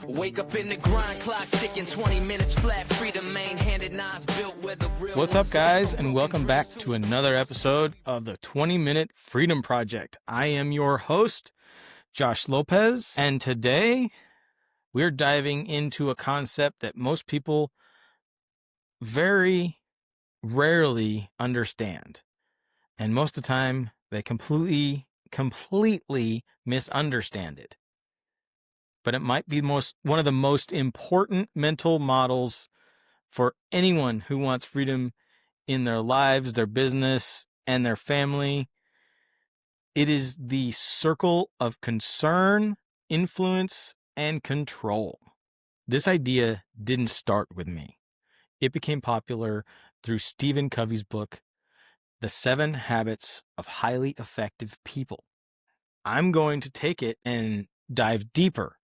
Wake up in the grind, clock ticking, 20 minutes flat, freedom main-handed, knives built where the real. What's up, guys, and welcome back to another episode of the 20-Minute Freedom Project. I am your host, Josh Lopez, and today we're diving into a concept that most people very rarely understand. And most of the time, they completely misunderstand it. But it might be one of the most important mental models for anyone who wants freedom in their lives, their business, and their family. It is the circle of concern, influence, and control. This idea didn't start with me. It became popular through Stephen Covey's book, The 7 Habits of Highly Effective People. I'm going to take it and dive deeper.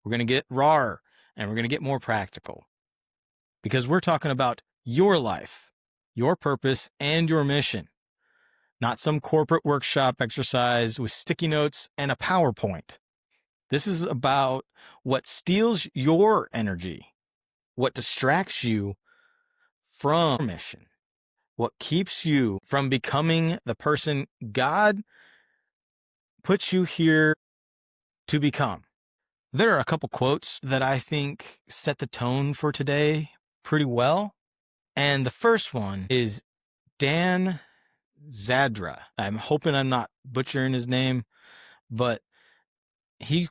We're going to get rawer, and we're going to get more practical. Because we're talking about your life, your purpose, and your mission. Not some corporate workshop exercise with sticky notes and a PowerPoint. This is about what steals your energy, what distracts you from your mission, what keeps you from becoming the person God puts you here to become. There are a couple quotes that I think set the tone for today pretty well. And the first one is Dan Zadra. I'm hoping I'm not butchering his name, but he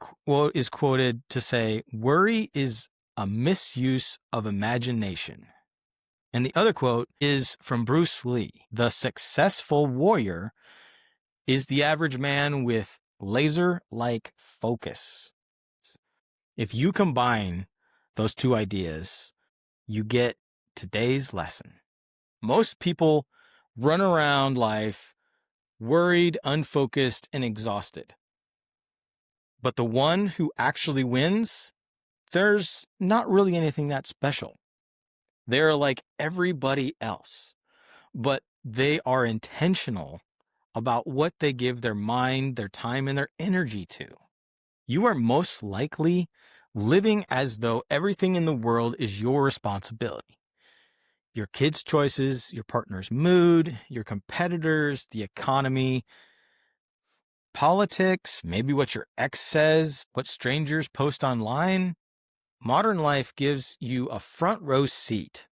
is quoted to say, "Worry is a misuse of imagination." And the other quote is from Bruce Lee. "The successful warrior is the average man with laser-like focus." If you combine those two ideas, you get today's lesson. Most people run around life worried, unfocused, and exhausted. But the one who actually wins, there's not really anything that special. They're like everybody else, but they are intentional about what they give their mind, their time, and their energy to. You are most likely living as though everything in the world is your responsibility. Your kids' choices, your partner's mood, your competitors, the economy, politics, maybe what your ex says, what strangers post online. Modern life gives you a front row seat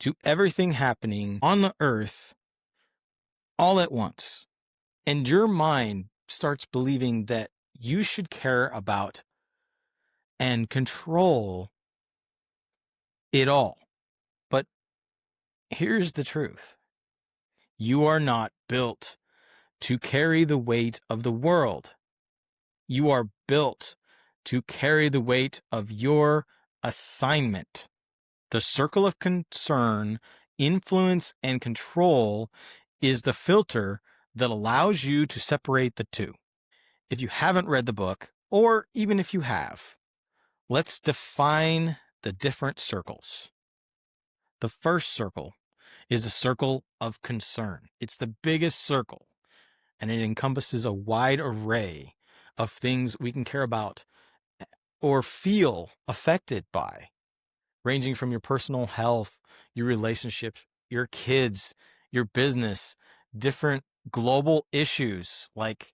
to everything happening on the earth all at once. And your mind starts believing that you should care about and control it all. But here's the truth. You are not built to carry the weight of the world. You are built to carry the weight of your assignment. The circle of concern, influence, and control is the filter that allows you to separate the two. If you haven't read the book, or even if you have, let's define the different circles. The first circle is the circle of concern. It's the biggest circle, and it encompasses a wide array of things we can care about or feel affected by, ranging from your personal health, your relationships, your kids, your business, different global issues like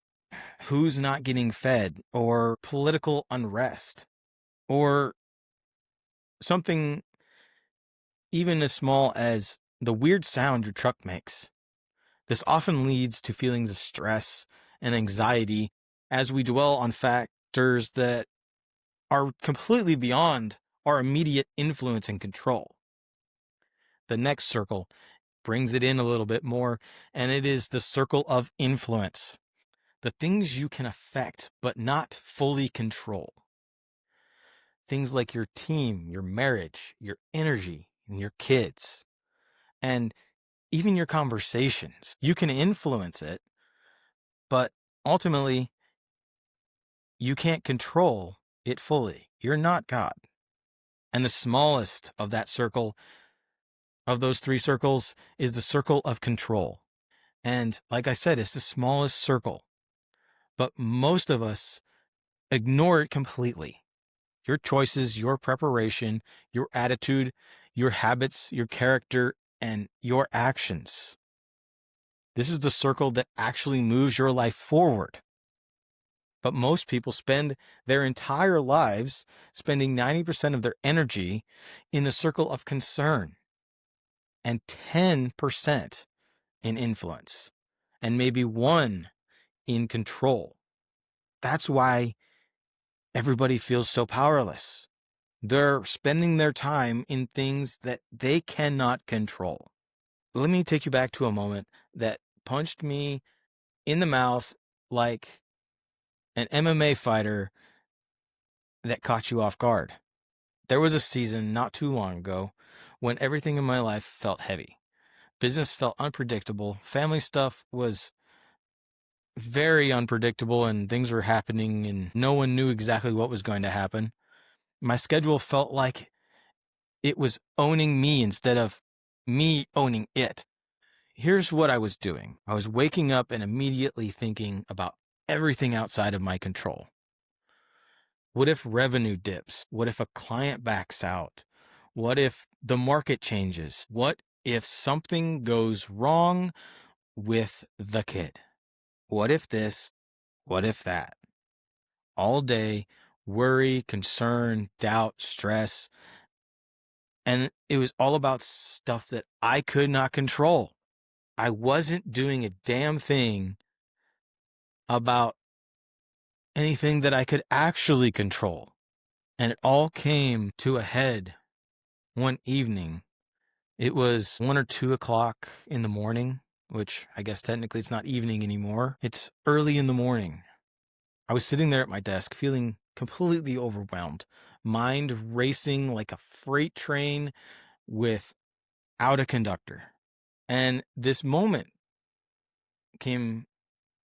who's not getting fed, or political unrest, or something even as small as the weird sound your truck makes. This often leads to feelings of stress and anxiety as we dwell on factors that are completely beyond our immediate influence and control. The next circle brings it in a little bit more, and it is the circle of influence. The things you can affect but not fully control. Things like your team, your marriage, your energy, and your kids, and even your conversations. You can influence it, but ultimately, you can't control it fully. You're not God. And the smallest of that circle, of those three circles, is the circle of control. And like I said, it's the smallest circle. But most of us ignore it completely. your choices, your preparation, your attitude, your habits, your character, and your actions. This is the circle that actually moves your life forward. But most people spend their entire lives spending 90% of their energy in the circle of concern and 10% in influence and maybe 1 in control. That's why everybody feels so powerless. They're spending their time in things that they cannot control. Let me take you back to a moment that punched me in the mouth like an MMA fighter that caught you off guard. There was a season not too long ago when everything in my life felt heavy. Business felt unpredictable. Family stuff was very unpredictable, and things were happening and no one knew exactly what was going to happen. My schedule felt like it was owning me instead of me owning it. Here's what I was doing. I was waking up and immediately thinking about everything outside of my control. What if revenue dips? What if a client backs out? What if the market changes? What if something goes wrong with the kid? What if this? What if that? All day, worry, concern, doubt, stress. And it was all about stuff that I could not control. I wasn't doing a damn thing about anything that I could actually control. And it all came to a head one evening. It was 1 or 2 o'clock in the morning, which I guess technically it's not evening anymore. It's early in the morning. I was sitting there at my desk feeling completely overwhelmed, mind racing like a freight train without a conductor. And this moment came,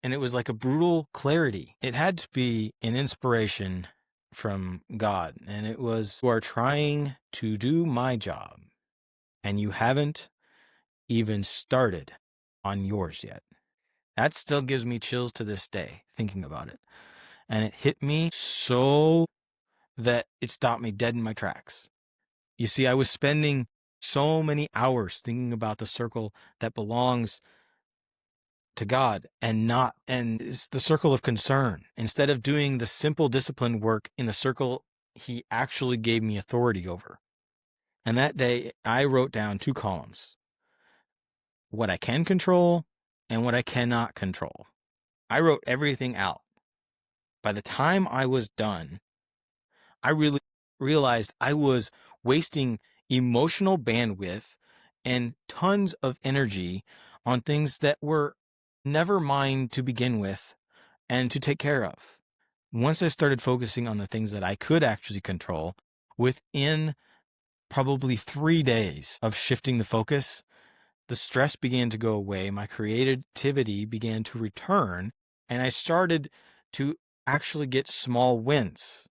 and it was like a brutal clarity. It had to be an inspiration from God, and it was, you are trying to do my job, and you haven't even started on yours yet. That still gives me chills to this day, thinking about it. And it hit me so that it stopped me dead in my tracks. You see, I was spending so many hours thinking about the circle that belongs to God and it's the circle of concern. Instead of doing the simple discipline work in the circle he actually gave me authority over. And that day, I wrote down 2 columns: what I can control and what I cannot control. I wrote everything out. By the time I was done, I really realized I was wasting emotional bandwidth and tons of energy on things that were never mine to begin with and to take care of. Once I started focusing on the things that I could actually control, within probably 3 days of shifting the focus, the stress began to go away, my creativity began to return, and I started to actually get small wins.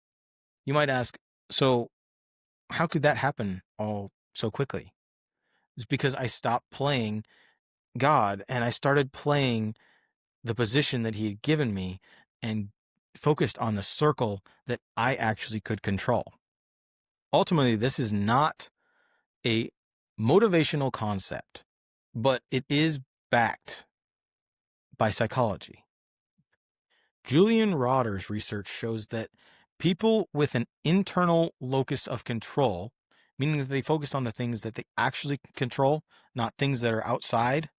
You might ask, so how could that happen all so quickly? It's because I stopped playing God and I started playing the position that he had given me and focused on the circle that I actually could control. Ultimately, this is not a motivational concept, but it is backed by psychology. Julian Rotter's research shows that people with an internal locus of control, meaning that they focus on the things that they actually control, not things that are outside,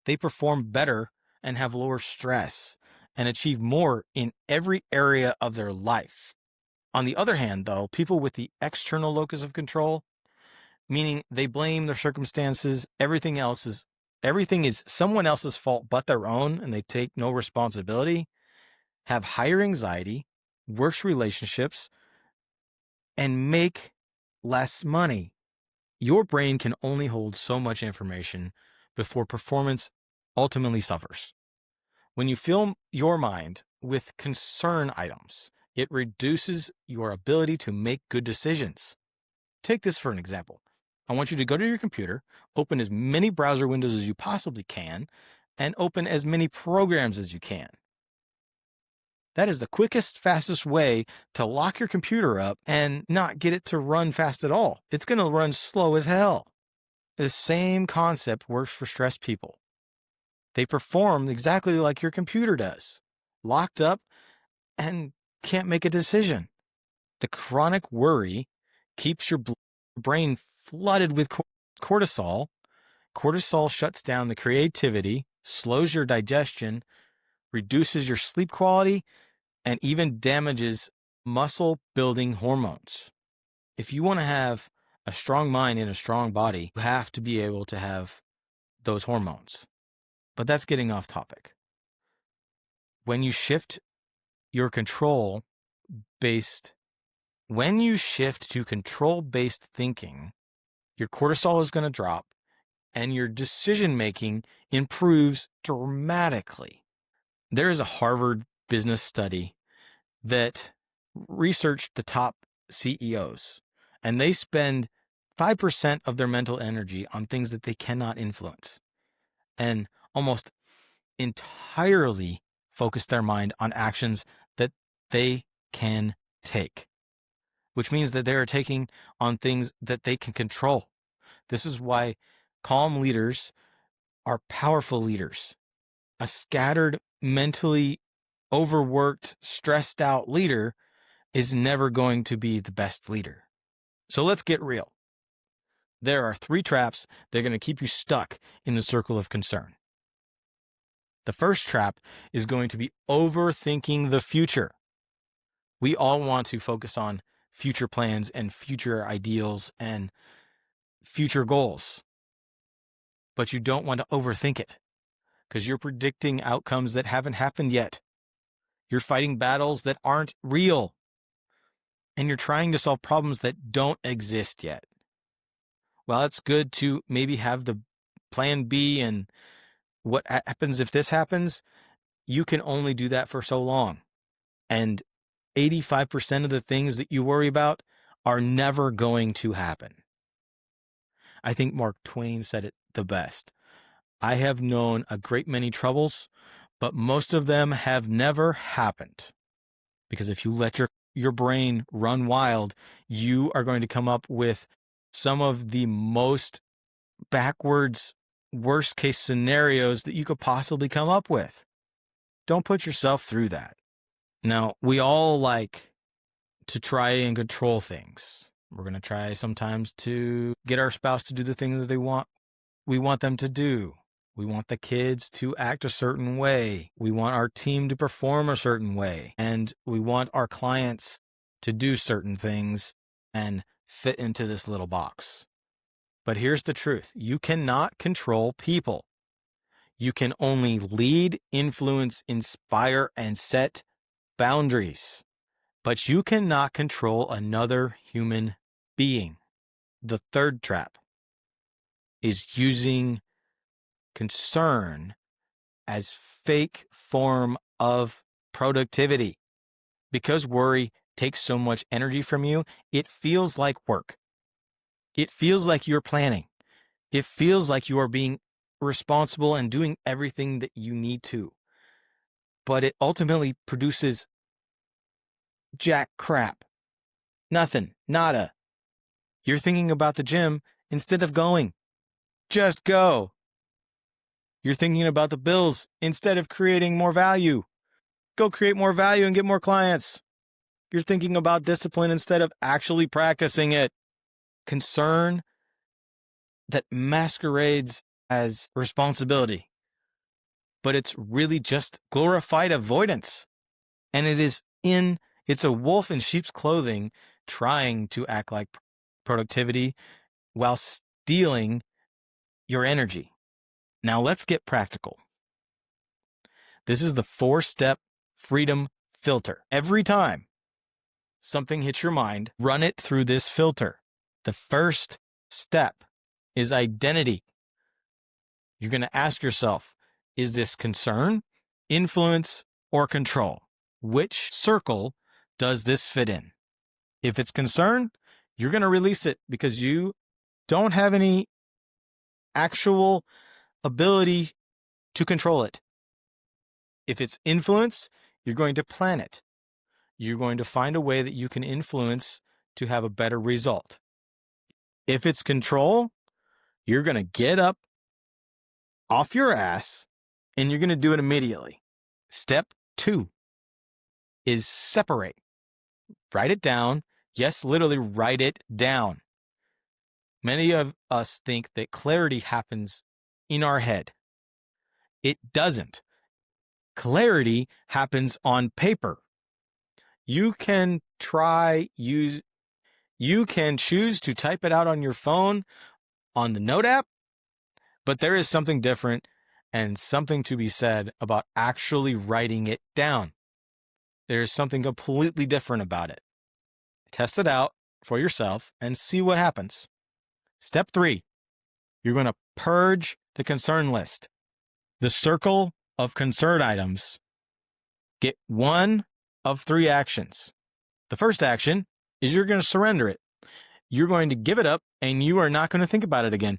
they perform better and have lower stress and achieve more in every area of their life. On the other hand, though, people with the external locus of control, meaning they blame their circumstances, everything is someone else's fault but their own, and they take no responsibility, have higher anxiety, worse relationships, and make less money. Your brain can only hold so much information before performance ultimately suffers. When you fill your mind with concern items, it reduces your ability to make good decisions. Take this for an example. I want you to go to your computer, open as many browser windows as you possibly can, and open as many programs as you can. That is the quickest, fastest way to lock your computer up and not get it to run fast at all. It's going to run slow as hell. The same concept works for stressed people. They perform exactly like your computer does, locked up and can't make a decision. The chronic worry keeps your brain flooded with cortisol. Cortisol shuts down the creativity, slows your digestion, reduces your sleep quality, and even damages muscle-building hormones. If you want to have a strong mind in a strong body, you have to be able to have those hormones. But that's getting off topic. When you shift to control-based thinking, your cortisol is going to drop and your decision-making improves dramatically. There is a Harvard business study that researched the top CEOs, and they spend 5% of their mental energy on things that they cannot influence, and almost entirely focus their mind on actions that they can take, which means that they are taking on things that they can control. This is why calm leaders are powerful leaders. A scattered, mentally overworked, stressed out leader is never going to be the best leader. So let's get real. There are 3 traps that are going to keep you stuck in the circle of concern. The first trap is going to be overthinking the future. We all want to focus on future plans and future ideals and future goals, but you don't want to overthink it because you're predicting outcomes that haven't happened yet. You're fighting battles that aren't real, and you're trying to solve problems that don't exist yet. Well, it's good to maybe have the plan B and what happens if this happens. You can only do that for so long. And 85% of the things that you worry about are never going to happen. I think Mark Twain said it the best. I have known a great many troubles, but most of them have never happened. Because if you let your brain run wild, you are going to come up with some of the most backwards, worst case scenarios that you could possibly come up with. Don't put yourself through that. Now, we all like to try and control things. We're going to try sometimes to get our spouse to do the thing that we want them to do. We want the kids to act a certain way. We want our team to perform a certain way. And we want our clients to do certain things and fit into this little box. But here's the truth. You cannot control people. You can only lead, influence, inspire, and set boundaries. But you cannot control another human being. The third trap is using concern as fake form of productivity. Because worry takes so much energy from you, it feels like work. It feels like you're planning. It feels like you are being responsible and doing everything that you need to. But it ultimately produces jack crap. Nothing. Nada. You're thinking about the gym instead of going. Just go. You're thinking about the bills instead of creating more value. Go create more value and get more clients. You're thinking about discipline instead of actually practicing it. Concern that masquerades as responsibility, but it's really just glorified avoidance. And it's a wolf in sheep's clothing trying to act like productivity while stealing your energy. Now let's get practical. This is the 4-step freedom filter. Every time something hits your mind, run it through this filter. The first step is identity. You're going to ask yourself, is this concern, influence, or control? Which circle does this fit in? If it's concern, you're going to release it because you don't have any actual ability to control it. If it's influence, You're going to plan it. You're going to find a way that you can influence to have a better result. If it's control, you're going to get up off your ass and you're going to do it immediately. Step 2 is separate. Write it down. Yes, literally write it down. Many of us think that clarity happens in our head. It doesn't. Clarity happens on paper. You can choose to type it out on your phone on the Note app, but there is something different and something to be said about actually writing it down. There's something completely different about it. Test it out for yourself and see what happens. Step 3, you're going to purge the concern list. The circle of concern items get 1 of 3 actions. The first action is you're going to surrender it. You're going to give it up and you are not going to think about it again.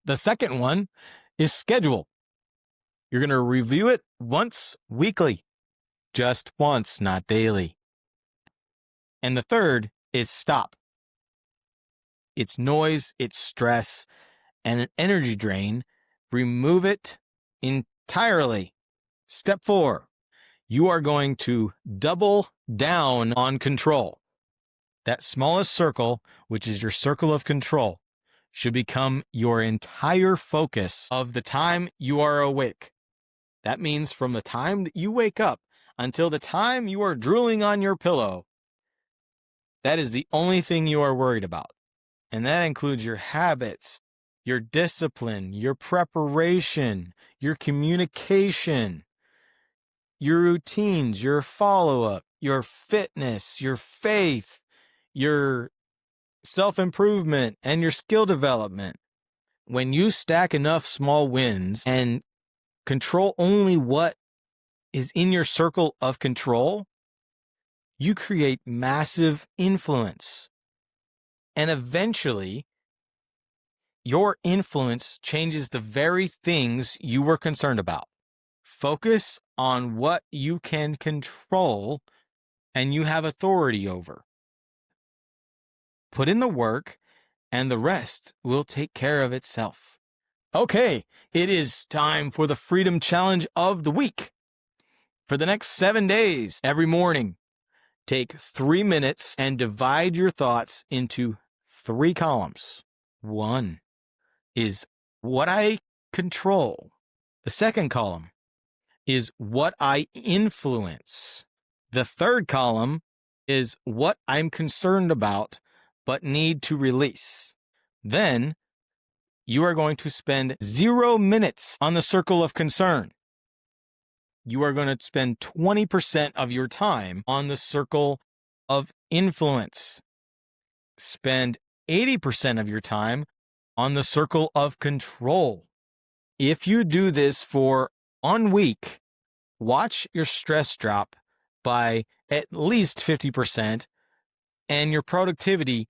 The second one is schedule. You're going to review it once weekly. Just once, not daily. And the third is stop. It's noise, it's stress, and an energy drain. Remove it entirely. Step 4, you are going to double down on control. That smallest circle, which is your circle of control, should become your entire focus of the time you are awake. That means from the time that you wake up until the time you are drooling on your pillow, that is the only thing you are worried about. And that includes your habits, your discipline, your preparation, your communication, your routines, your follow-up, your fitness, your faith, your self-improvement, and your skill development. When you stack enough small wins and control only what is in your circle of control, you create massive influence. And eventually, your influence changes the very things you were concerned about. Focus on what you can control and you have authority over. Put in the work, and the rest will take care of itself. Okay, it is time for the Freedom Challenge of the week. For the next 7 days, every morning, take 3 minutes and divide your thoughts into 3 columns. 1 is what I control. The second column is what I influence. The third column is what I'm concerned about but need to release. Then you are going to spend 0 minutes on the circle of concern. You are going to spend 20% of your time on the circle of influence. Spend 80% of your time on the circle of control. If you do this for 1 week, watch your stress drop by at least 50%, and your productivity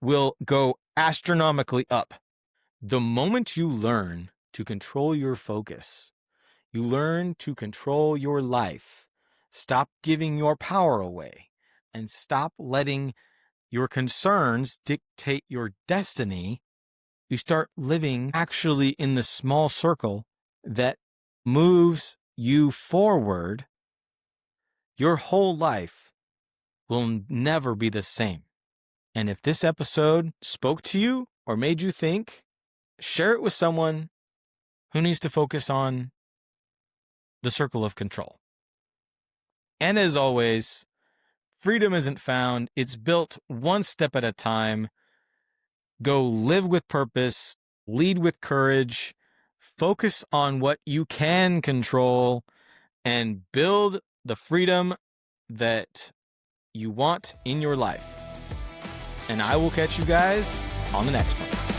will go astronomically up. The moment you learn to control your focus, you learn to control your life, stop giving your power away, and stop letting your concerns dictate your destiny, you start living actually in the small circle that moves you forward. Your whole life will never be the same. And if this episode spoke to you or made you think, share it with someone who needs to focus on the circle of control. And as always, freedom isn't found, it's built one step at a time. Go live with purpose, lead with courage, focus on what you can control, and build the freedom that you want in your life. And I will catch you guys on the next one.